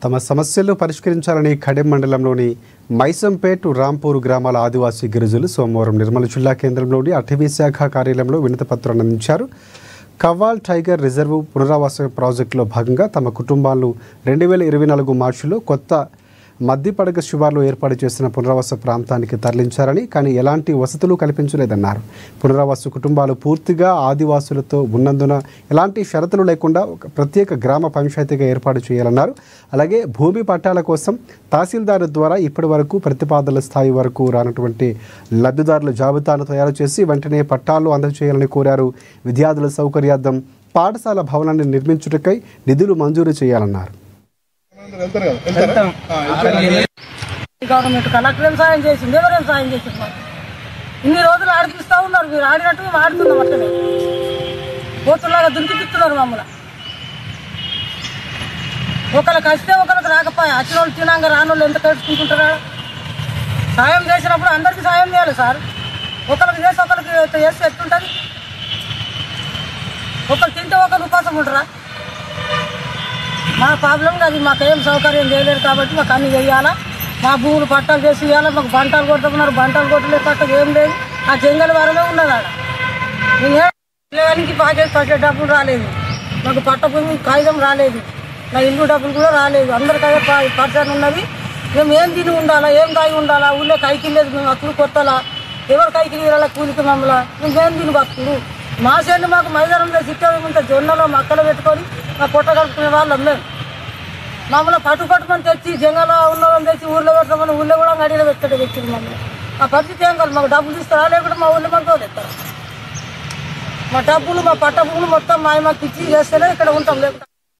తమ సమస్యలు పరిష్కరించాలని ఖడెం మండలంలోని మైసంపేట్ రాంపూర్ గ్రామాల ఆదివాసీ గిరిజనులు సోమవారం నిర్మల్ జిల్లా కేంద్రంలోని అటవీ శాఖ కార్యాలయంలో వినతిపత్రాన్ని అందించారు. కవ్వాల్ టైగర్ రిజర్వ్ పునరావాస ప్రాజెక్టులో భాగంగా తమ కుటుంబాలను 2024 మార్చిలో కొత్త మద్దిపడగ శివార్లో ఏర్పాటు చేసిన పునరావాస ప్రాంతానికి తరలించారని, కానీ ఎలాంటి వసతులు కల్పించలేదన్నారు. పునరావాస కుటుంబాలు పూర్తిగా ఆదివాసులతో ఉన్నందున ఎలాంటి షరతులు లేకుండా ఒక ప్రత్యేక గ్రామ పంచాయతీగా ఏర్పాటు చేయాలన్నారు. అలాగే భూమి పట్టాల కోసం తహసీల్దారు ద్వారా ఇప్పటి వరకు ప్రతిపాదనల స్థాయి వరకు రానటువంటి లబ్ధిదారుల జాబితాను తయారు చేసి వెంటనే పట్టాలు అందజేయాలని కోరారు. విద్యార్థుల సౌకర్యార్థం పాఠశాల భవనాన్ని నిర్మించుటకై నిధులు మంజూరు చేయాలన్నారు. గవర్నమెంట్ కలెక్టర్ సాయం చేసింది, ఎవరేం సాయం చేసింది? ఇన్ని రోజులు ఆడిపిస్తూ ఉన్నారు, మీరు ఆడినట్టు మేము ఆడుతున్నాం. అట్లనే కోతులాగా దుంకిపిస్తున్నారు మమ్మల్ని. ఒకరికి వస్తే ఒకరికి రాకపోయా, వచ్చిన వాళ్ళు తినాక రాని వాళ్ళు ఎంత కలుసుకుంటుంటారా? సాయం చేసినప్పుడు అందరికీ సాయం చేయాలి సార్. ఒకరికి చేసి ఒకరికి చేస్తే ఎట్లుంటుంది? ఒకరు తింటే ఒకరు ఉపాసం ఉంటారా? మా ప్రాబ్లం అది, మాకేం సౌకర్యం చేయలేదు కాబట్టి మాకు అన్ని చేయాలా. మా భూములు పట్టాలు చేసి ఇవ్వాలి. మాకు బంటాలు కొట్టుకున్నారు, బంటాలు కొట్టలేదు, పట్ట ఏం లేదు. ఆ జంగల్ వరమే ఉన్నది ఆడ. నేను పాకే డబ్బులు రాలేదు, మాకు పట్ట భూమి కాగితం రాలేదు, నా ఇల్లు డబ్బులు కూడా రాలేదు. అందరికీ పట్టాలు ఉన్నది. మేము ఏం తిని ఉండాలా, ఏం తాగి ఉండాలా? ఊళ్ళో కైకి లేదు, మేము అప్పుడు కొట్టాలా? ఎవరు కైకి తీరాలా? కూలికి మమ్మల్ని మేమేం తిని బతుకుడు? మా సైడ్ మాకు మైదానంలో సిట్ట జొన్నలో మక్కలు పెట్టుకొని మా పొట్ట కలుపుకునే వాళ్ళం. మేము మమ్మల్ని పట్టుకొని తెచ్చి జంగలో ఉన్నవాళ్ళని తెచ్చి ఊళ్ళో పెట్టమని ఊళ్ళో కూడా అడిగిన పెట్టాడు వ్యక్తులు మమ్మల్ని. ఆ పరిస్థితి ఏం కాదు. మాకు డబ్బులు ఇస్తారా లేకుండా మా ఊళ్ళో మనతో తెస్తారా? మా డబ్బులు, మా పట్ట భూములు మొత్తం మాకు ఇచ్చి చేస్తేనే ఇక్కడ ఉంటాం. లేకుండా